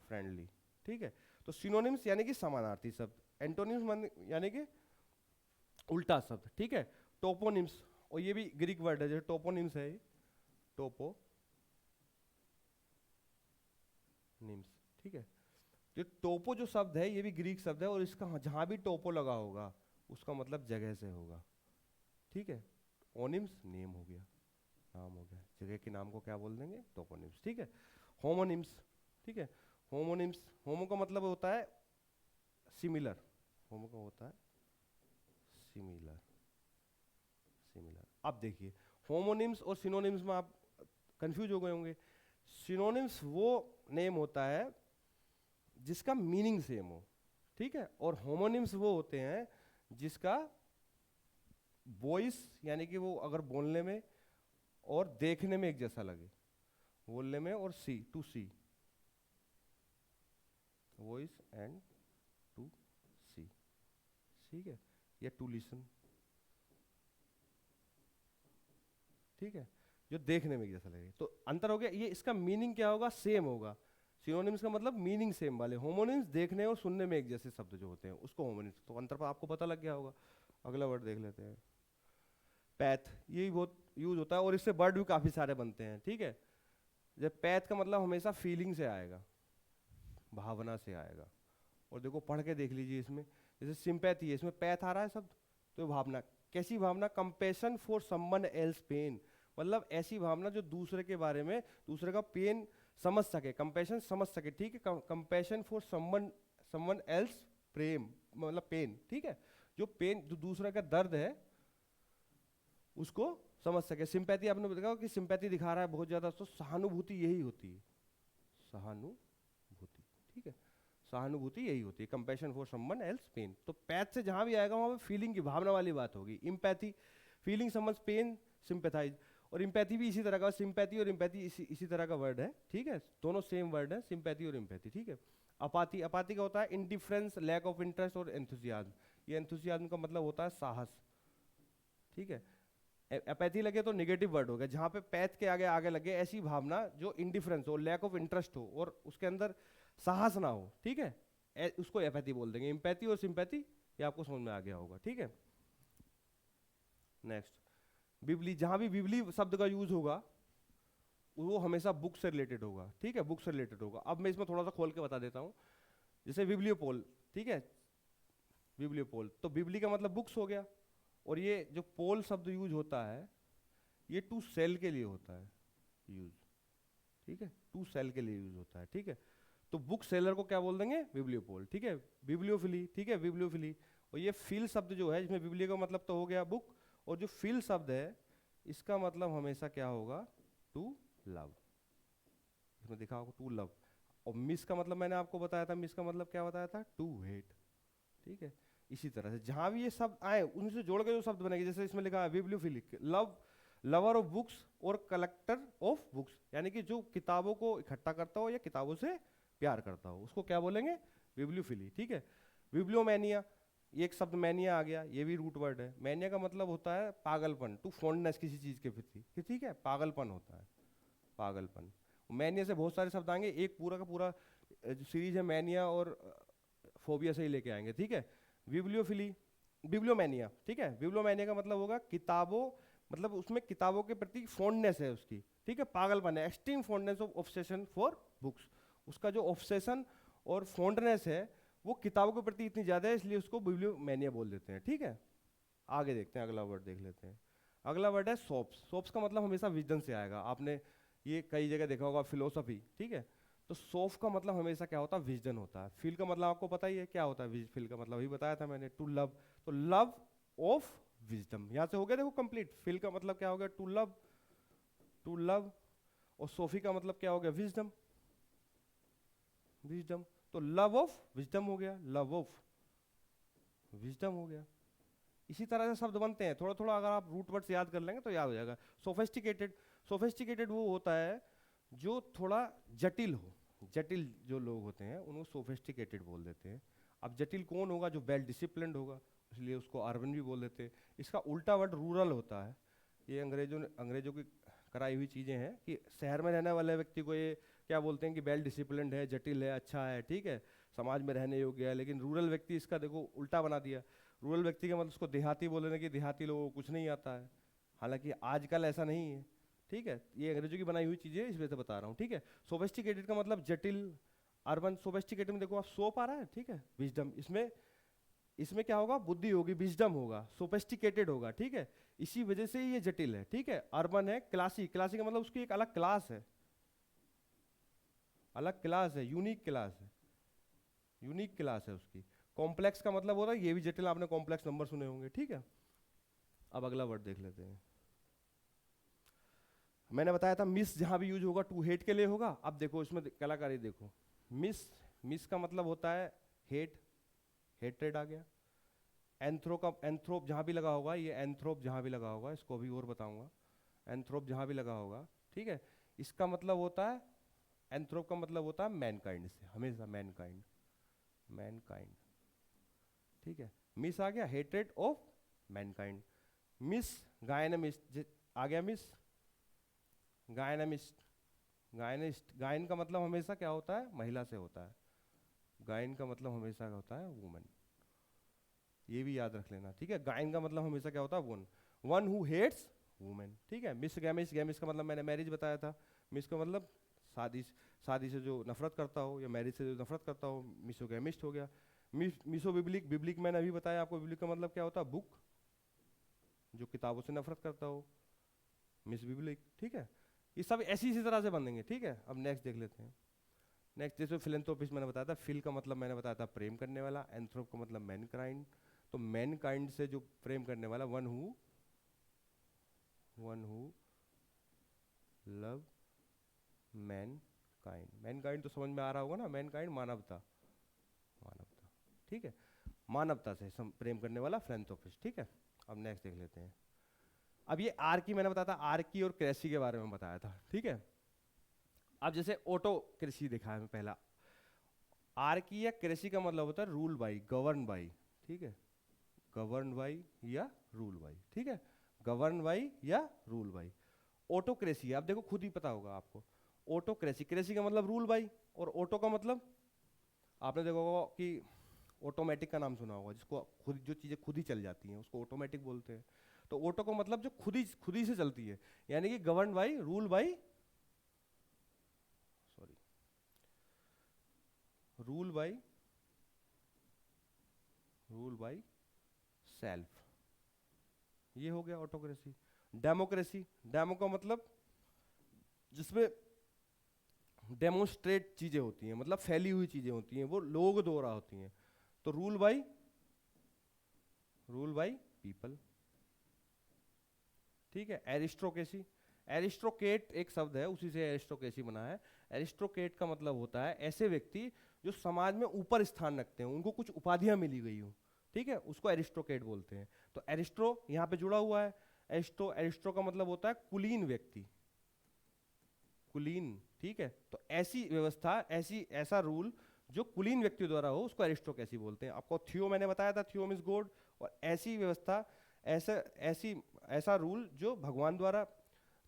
फ्रेंडली। ठीक है, तो सिनोनिम्स यानी कि समानार्थी शब्द, एंटोनिम्स यानी कि उल्टा शब्द। ठीक है, टोपोनिम्स, और ये भी ग्रीक वर्ड है, जैसे टोपोनिम्स है, टोपोनिम्स। ठीक है, जो टोपो जो शब्द है ये भी ग्रीक शब्द है, और इसका जहां भी टोपो लगा होगा उसका मतलब जगह से होगा। ठीक है, ओनिम्स नेम हो गया, नाम हो गया, जगह के नाम को क्या बोल देंगे, टोपोनिम्स। ठीक है, होमोनिम्स। ठीक है, होमोनिम्स, होमो का मतलब होता है सिमिलर, होमो का होता है सिमिलर, सिमिलर। अब देखिए, होमोनिम्स और सिनोनिम्स में आप कंफ्यूज हो गए होंगे। सिनोनिम्स वो नेम होता है जिसका मीनिंग सेम हो। ठीक है, और होमोनिम्स वो होते हैं जिसका वॉइस यानी कि वो अगर बोलने में और देखने में एक जैसा लगे, बोलने में और C to C, voice and to C. ठीक है, या टू लिसन। ठीक है, जो देखने में एक जैसा लगे, तो अंतर हो गया। ये इसका मीनिंग क्या होगा, सेम होगा। सिनोनिम्स का मतलब मीनिंग सेम वाले, होमोनिम्स देखने और सुनने में एक जैसे शब्द जो होते हैं उसको होमोनिम्स। तो अंतर पर आपको पता लग गया होगा। अगला वर्ड देख लेते हैं, पैथ। ये भी बहुत यूज होता है और इससे वर्ड भी काफी सारे बनते हैं। ठीक है, जब पैथ का मतलब हमेशा फीलिंग से आएगा, भावना से आएगा। और देखो पढ़ के देख लीजिए, इसमें जैसे सिंपैथी है, इसमें पैथ आ रहा है शब्द, तो भावना। कैसी भावना, compassion for someone else pain, मतलब ऐसी भावना जो दूसरे के बारे में, दूसरे का पेन समझ सके, कंपैशन समझ सके। ठीक है, compassion for someone, someone else प्रेम मतलब पेन। ठीक है, जो पेन, जो दूसरे का दर्द है उसको समझ सके। सिंपैथी आपने देखा कि सिंपैथी दिखा रहा है बहुत ज्यादा, तो सहानुभूति यही होती है, सहानुभूति। ठीक है, सहानुभूति यही होती है, compassion for someone else pain. तो पैथ से जहां भी आएगा वहां पे फीलिंग की, भावना वाली बात होगी। इम्पैथी, फीलिंग समझ, पेन सिंपैथाइज। और इम्पैथी भी इसी तरह का, सिंपैथी और इम्पैथी इसी तरह का वर्ड है। ठीक है, दोनों सेम वर्ड है, सिंपैथी और इम्पैथी। ठीक है, अपाथी, अपाथी का होता है इंडिफरेंस, लैक ऑफ इंटरेस्ट और एंथुसियाज्म। ये एंथुसियाज्म का मतलब होता है साहस। ठीक है, अपैथी लगे तो नेगेटिव वर्ड हो गया, जहां पे पैथ के आगे आगे लगे ऐसी भावना जो इंडिफरेंस हो, लैक ऑफ इंटरेस्ट हो और उसके अंदर साहस ना हो। ठीक है, उसको एपैथी बोल देंगे। इम्पैथी और सिंपैथी ये आपको समझ में आ गया होगा। ठीक है, नेक्स्ट, बिबली। जहां भी बिबली शब्द का यूज होगा वो हमेशा बुक से रिलेटेड होगा। ठीक है, बुक से रिलेटेड होगा। अब मैं इसमें थोड़ा सा खोल के बता देता हूं, जैसे बिब्लियोपोल। ठीक है, बिब्लियोपोल, तो बिबली का मतलब बुक्स हो गया, और ये जो पोल शब्द यूज होता है ये टू सेल के लिए होता है यूज। ठीक है, टू सेल के लिए यूज होता है। ठीक है, तो बुक सेलर को क्या बोल देंगे, बिब्लियोपोल। ठीक है, बिब्लियोफिली। ठीक है, बिब्लियोफिली। और ये फिल शब्द जो है, इसमें बिब्लियो का मतलब तो हो गया बुक, और जो फिल शब्द है इसका मतलब हमेशा क्या होगा, टू लव। इसमें दिखा होगा टू लव। और मिस का मतलब मैंने आपको बताया था, मिस का मतलब क्या बताया था, टू हेट। ठीक है, इसी तरह से जहां भी ये शब्द आए उनसे जोड़ के जो शब्द बनेंगे, जैसे इसमें लिखा है बिब्लियोफिलिक, लव, लवर ऑफ बुक्स और कलेक्टर ऑफ बुक्स, यानी कि जो किताबों को इकट्ठा करता हो या किताबों से प्यार करता हो उसको क्या बोलेंगे, बिब्लियोफिली। ठीक है, बिब्लियोमैनिया, ये एक शब्द मैनिया आ गया, ये भी रूट वर्ड है। मैनिया का मतलब होता है पागलपन, टू फॉन्डनेस किसी चीज के प्रति। ठीक है, पागलपन होता है, पागलपन। मैनिया से बहुत सारे शब्द आएंगे, एक पूरा का पूरा जो सीरीज है मैनिया और फोबिया से ही लेके आएंगे। ठीक है, बिब्लियोफिली, बिब्लियोमैनिया। ठीक है, बिब्लियोमैनिया का मतलब होगा किताबों, मतलब उसमें किताबों के प्रति फॉन्डनेस है उसकी। ठीक है, पागलपन है, extreme fondness of obsession for books. उसका जो ऑब्सेशन और फॉन्डनेस है वो किताबों के प्रति इतनी ज्यादा है, इसलिए उसको बिब्लियोमैनिया बोल देते हैं। ठीक है, आगे देखते हैं, अगला वर्ड देख लेते हैं। अगला वर्ड है सोप्स। सोप्स का मतलब हमेशा विजडम से आएगा, आपने ये कई जगह देखा होगा, फिलोसफी। ठीक है, तो सोफ का मतलब हमेशा क्या होता है, विजडन होता है। फील का मतलब आपको पता ही है क्या होता है, फील का मतलब ही बताया था मैंने, टू लव। तो लव ऑफ विजडम, यहां से हो गया देखो कंप्लीट। फील का मतलब क्या हो गया, टू लव, टू लव। और सोफी का मतलब क्या हो गया, विजडम, विजडम। तो लव ऑफ विजडम हो गया, लव ऑफ विजडम हो गया। इसी तरह से शब्द बनते हैं, थोड़ा थोड़ा अगर आप रूट वर्ड्स याद कर लेंगे तो याद हो जाएगा। सोफिस्टिकेटेड, सोफिस्टिकेटेड वो होता है जो थोड़ा जटिल हो, जटिल जो लोग होते हैं उनको सोफिस्टिकेटेड बोल देते हैं। अब जटिल कौन होगा, जो वेल डिसिप्लिन्ड होगा, इसलिए उसको अर्बन भी बोल देते हैं। इसका उल्टा वर्ड रूरल होता है। ये अंग्रेजों की कराई हुई चीज़ें हैं कि शहर में रहने वाले व्यक्ति को ये क्या बोलते हैं कि वेल डिसिप्लिन्ड है, जटिल है, अच्छा है, ठीक है, समाज में रहने योग्य है। लेकिन रूरल व्यक्ति इसका देखो उल्टा बना दिया। रूरल व्यक्ति का मतलब उसको देहाती बोलने कि देहाती लोगों को कुछ नहीं आता है, हालांकि आजकल ऐसा नहीं है, ठीक है। ये अंग्रेजों की बनाई हुई चीज़ें इस वजह से बता रहा हूँ, ठीक है। सोफिस्टिकेटेड का मतलब जटिल, अर्बन। सोफिस्टिकेटेड में देखो आप सोप आ रहा है, ठीक है, विजडम, इसमें इसमें क्या होगा, बुद्धि होगी, विजडम होगा, सोफिस्टिकेटेड होगा, ठीक है। इसी वजह से ये जटिल है, ठीक है। अर्बन है, क्लासी, क्लासी का मतलब उसकी एक अलग क्लास है, अलग क्लास है, यूनिक क्लास है, यूनिक क्लास है उसकी। कॉम्प्लेक्स का मतलब हो रहा है, ये भी जटिल, आपने कॉम्प्लेक्स नंबर सुने होंगे, ठीक है। अब अगला वर्ड देख लेते हैं। मैंने बताया था मिस जहां भी यूज होगा टू हेट के लिए होगा। अब देखो इसमें कलाकारी देखो, मिस, मिस का मतलब होता है हेट, हेट्रेड आ गया। एंथ्रो का, एंथ्रोप जहां भी लगा होगा, ये एंथ्रोप जहां भी लगा होगा, इसको अभी और बताऊंगा। एंथ्रोप जहां भी लगा होगा, ठीक है, इसका मतलब होता है, एंथ्रोप का मतलब होता है मैनकाइंड से, हमेशा मैनकाइंड, मैनकाइंड, ठीक है। मिस आ गया, हेट्रेड ऑफ मैनकाइंड। मिस गायनमिस्ट आ गया, मिस गायनमिस्ट, गायनिस्ट, गायन का मतलब हमेशा क्या होता है, महिला से होता है। गायन का मतलब हमेशा क्या होता है, वुमन, ये भी याद रख लेना, ठीक है। गायन का मतलब हमेशा क्या होता है, one, one who hates women, ठीक है। मिस गैमिस, गैमिस का मतलब मैंने मैरिज बताया था। मिस का मतलब शादी, शादी से जो नफरत करता हो या मैरिज से जो नफरत करता हो, मिसोगैमिस्ट हो गया। मिसो बिब्लिक, बिब्लिक मैंने अभी बताया आपको, बिब्लिक का मतलब क्या होता है, बुक, जो किताबों से नफरत करता हो, मिस बिब्लिक, ठीक है। ये सब ऐसी इसी तरह से बनेंगे, ठीक है। अब नेक्स्ट देख लेते हैं। नेक्स्ट जैसे फिलेंथ्रोपिस्ट मैंने बताया था, फिल का मतलब मैंने बताया था प्रेम करने वाला, एंथ्रोप का मतलब मैनकाइंड, तो मैनकाइंड से जो प्रेम करने वाला, one who love Mankind. Mankind तो समझ में आ रहा होगा ना, मैनकाइंड मानवता, मानवता, ठीक है, मानवता से प्रेम करने वाला फिलेंथ्रोपिस्ट, ठीक है। अब नेक्स्ट देख लेते हैं। अब ये आर्की मैंने बताया था, आर्की और क्रेसी के बारे में बताया था, ठीक है। अब जैसे ऑटोक्रेसी देखा है पहला, आर्की या क्रेसी का मतलब होता है रूल बाई, गवर्न बाई, ठीक है, गवर्न बाई या रूल बाई, ठीक है, गवर्न बाई या रूल बाई। ऑटोक्रेसी, आप देखो खुद ही पता होगा आपको, ऑटोक्रेसी, क्रेसी का मतलब रूल बाई, और ऑटो का मतलब आपने देखा होगा कि ऑटोमेटिक का नाम सुना होगा, जिसको खुद, जो चीजें खुद ही चल जाती हैं उसको ऑटोमेटिक बोलते हैं। तो ऑटो का मतलब जो खुद ही से चलती है, यानी कि govern by, rule by, sorry, rule by, rule by self, ये हो गया ऑटोक्रेसी। डेमोक्रेसी, डेमो का मतलब जिसमें डेमोन्स्ट्रेट चीजें होती हैं, मतलब फैली हुई चीजें होती हैं, वो लोग द्वारा होती हैं। तो rule by, rule by people, ठीक है। एरिस्टोक्रेसी, एरिस्टोक्रेट एक शब्द है, उसी से एरिस्टोक्रेसी बना है। एरिस्टोक्रेट का मतलब होता है ऐसे व्यक्ति जो समाज में ऊपर स्थान रखते हैं, उनको कुछ उपाधियां मिली गई हो, ठीक है, उसको एरिस्टोक्रेट बोलते हैं। तो एरिस्टो यहाँ पे जुड़ा हुआ है, एरिस्टो, एरिस्टो का मतलब होता है कुलीन व्यक्ति, कुलीन, ठीक है। तो ऐसी व्यवस्था, ऐसा रूल जो कुलीन व्यक्ति द्वारा हो, उसको एरिस्टोक्रेसी बोलते हैं। आपको थियो मैंने बताया था, थियो मींस गॉड, और ऐसी व्यवस्था, ऐसा रूल जो भगवान द्वारा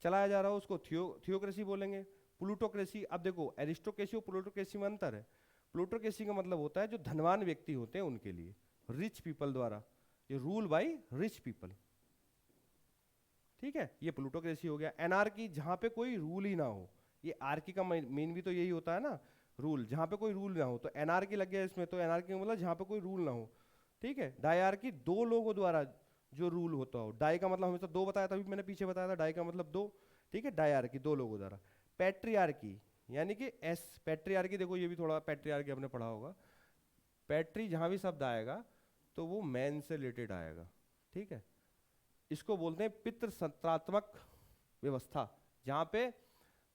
चलाया जा रहा हो, उसको थियोक्रेसी बोलेंगे। प्लूटोक्रेसी, अब देखो एरिस्टोक्रेसी और प्लूटोक्रेसी में अंतर है। प्लूटोक्रेसी का मतलब होता है जो धनवान व्यक्ति होते हैं उनके लिए, रिच पीपल द्वारा, ये रूल बाई रिच पीपल, ठीक है, ये प्लूटोक्रेसी हो गया। एनार्की, जहां पे कोई रूल ही ना हो, ये आर्की का मेन भी तो यही होता है ना, रूल, जहां पे कोई रूल ना हो, तो एनार्की लग गया इसमें। तो एनार्की मतलब जहां पे कोई रूल ना हो, ठीक है। डायआर्की, दो लोगों द्वारा जो रूल होता हो, डाई का मतलब हमेशा दो बताया था, अभी मैंने पीछे बताया था, डाई का मतलब दो, ठीक है। डायआर्की, दो लोगों द्वारा। पैट्रियार्की, यानी कि पैट्रियार्की, देखो ये भी थोड़ा पैट्रियार्की आपने पढ़ा होगा। पैट्री जहां भी शब्द आएगा तो वो मैन से रिलेटेड आएगा, ठीक है। इसको बोलते हैं पितृसत्तात्मक व्यवस्था, जहां पे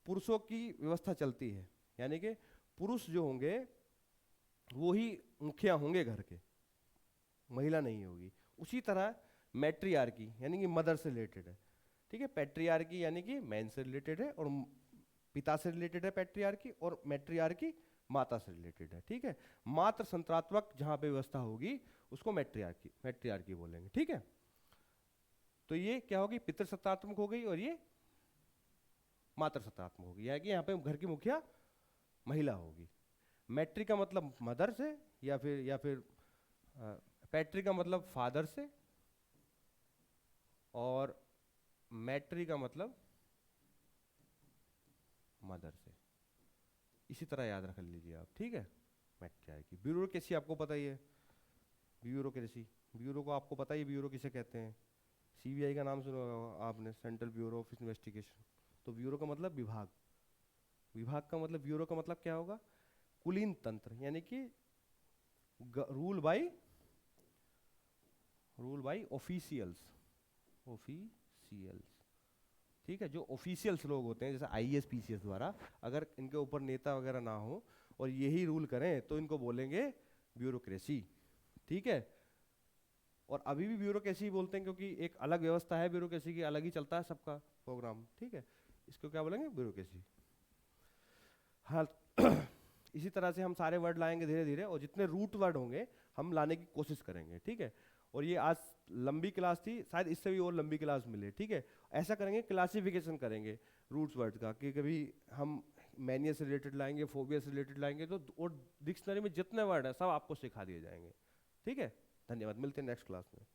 पुरुषों की व्यवस्था चलती है, यानी कि पुरुष जो होंगे वो ही मुखिया होंगे घर के, महिला नहीं होगी। उसी तरह मैट्रियार्की, यानी कि मदर से रिलेटेड है, ठीक है। पैट्रियार्की यानी कि मैन से रिलेटेड है, और पिता से रिलेटेड है पैट्रियार्की, और मैट्रियार्की माता से रिलेटेड है, ठीक है। मात्र संतरात्मक जहां पे व्यवस्था होगी उसको मैट्रियार्की बोलेंगे, ठीक है। तो ये क्या होगी, पितृसत्तात्मक हो गई और ये मातृसत्तात्मक होगी, यानी कि यहाँ पे घर की मुखिया महिला होगी। मैट्री का मतलब मदर से, या फिर पैट्री का मतलब फादर से, और मैट्री का मतलब मदर से। इसी तरह याद रख लीजिए आप, ठीक है। मैट्रियार्की। ब्यूरोक्रेसी आपको पता ही है, ब्यूरोक्रेसी, ब्यूरो को आपको पता ही, ब्यूरो किसे कहते हैं। सीबीआई का नाम सुना होगा आपने, सेंट्रल ब्यूरो ऑफ इन्वेस्टिगेशन। तो ब्यूरो का मतलब विभाग, विभाग का मतलब, ब्यूरो का मतलब क्या होगा, कुलीन तंत्र, यानी कि रूल बाई ऑफिशियल्स, ऑफिशियल्स, ठीक है। जो ऑफिशियल्स लोग होते हैं जैसे आईएएस पीसीएस द्वारा, अगर इनके ऊपर नेता वगैरह ना हो और यही रूल करें तो इनको बोलेंगे ब्यूरोक्रेसी, ठीक है। और अभी भी ब्यूरोक्रेसी बोलते हैं क्योंकि एक अलग व्यवस्था है ब्यूरोक्रेसी की, अलग ही चलता है सबका प्रोग्राम, ठीक है। इसको क्या बोलेंगे, ब्यूरोक्रेसी। हाँ। इसी तरह से हम सारे वर्ड लाएंगे धीरे धीरे, और जितने रूट वर्ड होंगे हम लाने की कोशिश करेंगे, ठीक है। और ये आज लंबी क्लास थी, शायद इससे भी और लंबी क्लास मिले, ठीक है। ऐसा करेंगे, क्लासिफिकेशन करेंगे रूट्स वर्ड का, कि कभी हम मैनिया से रिलेटेड लाएंगे, फोबिया से रिलेटेड लाएंगे, तो और डिक्शनरी में जितने वर्ड है सब आपको सिखा दिए जाएंगे, ठीक है। धन्यवाद, मिलते हैं नेक्स्ट क्लास में।